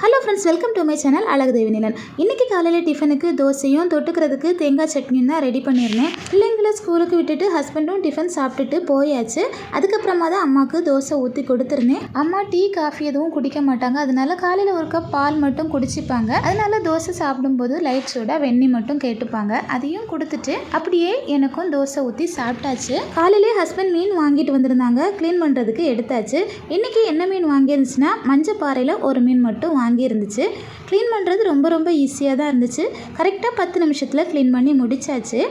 Hello friends, welcome to my channel அழகு தேவி நிலன். இன்றைக்கி காலையில் டிஃபனுக்கு தோசையும் தொட்டுக்கிறதுக்கு தேங்காய் சட்னியும் தான் ரெடி பண்ணியிருந்தேன். பிள்ளைங்களை ஸ்கூலுக்கு விட்டுட்டு ஹஸ்பண்டும் டிஃபன் சாப்பிட்டுட்டு போயாச்சு. அதுக்கப்புறமா தான் அம்மாவுக்கு தோசை ஊற்றி கொடுத்துருந்தேன். அம்மா டீ காஃபி எதுவும் குடிக்க மாட்டாங்க, அதனால காலையில் ஒரு கப் பால் மட்டும் குடிச்சிப்பாங்க. அதனால தோசை சாப்பிடும்போது லைட் சூடாக வெந்நி மட்டும் கேட்டுப்பாங்க. அதையும் கொடுத்துட்டு அப்படியே எனக்கும் தோசை ஊற்றி சாப்பிட்டாச்சு. காலையிலே ஹஸ்பண்ட் மீன் வாங்கிட்டு வந்திருந்தாங்க, க்ளீன் பண்ணுறதுக்கு எடுத்தாச்சு. இன்றைக்கி என்ன மீன் வாங்கியிருந்துச்சுன்னா மஞ்சப்பாறையில் ஒரு மீன் மட்டும் வாங்கியிருந்துச்சு. க்ளீன் பண்ணுறது ரொம்ப ஈஸியாக தான் இருந்துச்சு. கரெக்டாக 10 நிமிஷத்தில் க்ளீன் பண்ணி முடிச்சாச்சு.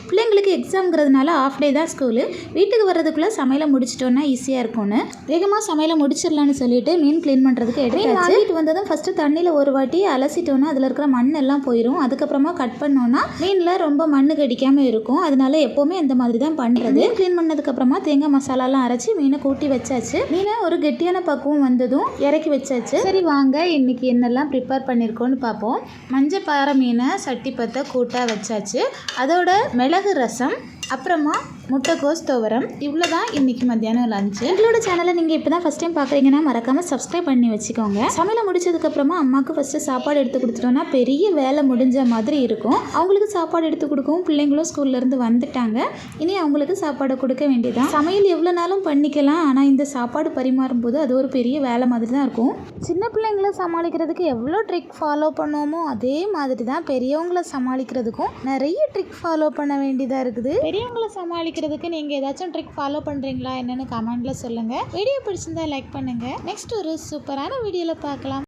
பிள்ளைங்களுக்கு எக்ஸாம்ங்கிறதுனால ஆஃப் டே தான் ஸ்கூலு. வீட்டுக்கு வர்றதுக்குள்ளே சமையலை முடிச்சிட்டோன்னா ஈஸியாக இருக்கும்னு வேகமாக சமையலை முடிச்சிடலான்னு சொல்லிட்டு மீன் க்ளீன் பண்ணுறதுக்கு எடுத்து வாங்கிட்டு வந்ததும் ஃபஸ்ட்டு தண்ணியில் ஒரு வாட்டி அலசிட்டோன்னா அதில் இருக்கிற மண் எல்லாம் போயிடும். அதுக்கப்புறமா கட் பண்ணோன்னா மீனில் ரொம்ப மண் கடிக்காமல் இருக்கும். அதனால எப்போவுமே இந்த மாதிரி தான் பண்ணுறது. க்ளீன் பண்ணதுக்கப்புறமா தேங்காய் மசாலாலாம் அரைச்சி மீனை கூட்டி வச்சாச்சு. மீனை ஒரு கெட்டியான பக்குவம் வந்ததும் இறக்கி வச்சாச்சு. சரி வாங்க இன்னைக்கு என்னெல்லாம் ப்ரிப்பேர் பண்ணியிருக்கோன்னு பார்ப்போம். மஞ்சப்பாறை மீனை சட்டி பற்ற கூட்டாக வச்சாச்சு. அதோட மிளகு ரசம், அப்புறமா முட்டைக்கோஸ் துவரம். இவ்வளோ தான் இன்றைக்கி மத்தியானம் லஞ்சு. எங்களோட சேனலை நீங்கள் இப்போ தான் ஃபஸ்ட் டைம் பார்க்குறீங்கன்னா மறக்காமல் சப்ஸ்கிரைப் பண்ணி வச்சுக்கோங்க. சமையலை முடிச்சதுக்கப்புறமா அம்மாவுக்கு ஃபஸ்ட்டு சாப்பாடு எடுத்து கொடுத்துட்டோன்னா பெரிய வேலை முடிஞ்ச மாதிரி இருக்கும். அவங்களுக்கு சாப்பாடு எடுத்து கொடுக்கவும் பிள்ளைங்களும் ஸ்கூல்லேருந்து வந்துட்டாங்க. இனி அவங்களுக்கு சாப்பாடு கொடுக்க வேண்டியதான். சமையல் எவ்வளோ நாளும் பண்ணிக்கலாம், ஆனால் இந்த சாப்பாடு பரிமாறும் போது அது ஒரு பெரிய வேலை மாதிரி தான் இருக்கும். சின்ன பிள்ளைங்களை சமாளிக்கிறதுக்கு எவ்வளோ ட்ரிக் ஃபாலோ பண்ணுவோமோ அதே மாதிரி தான் பெரியவங்களை சமாளிக்கிறதுக்கும் நிறைய ட்ரிக் ஃபாலோ பண்ண வேண்டியதாக இருக்குது. பெரியவங்களை சமாளிக்கிறதுக்கு நீங்கள் ஏதாச்சும் ட்ரிக் ஃபாலோ பண்ணுறீங்களா என்னன்னு கமெண்ட்டில் சொல்லுங்கள். வீடியோ பிடிச்சிருந்தா லைக் பண்ணுங்கள். நெக்ஸ்ட் ஒரு சூப்பரான வீடியோவில் பார்க்கலாம்.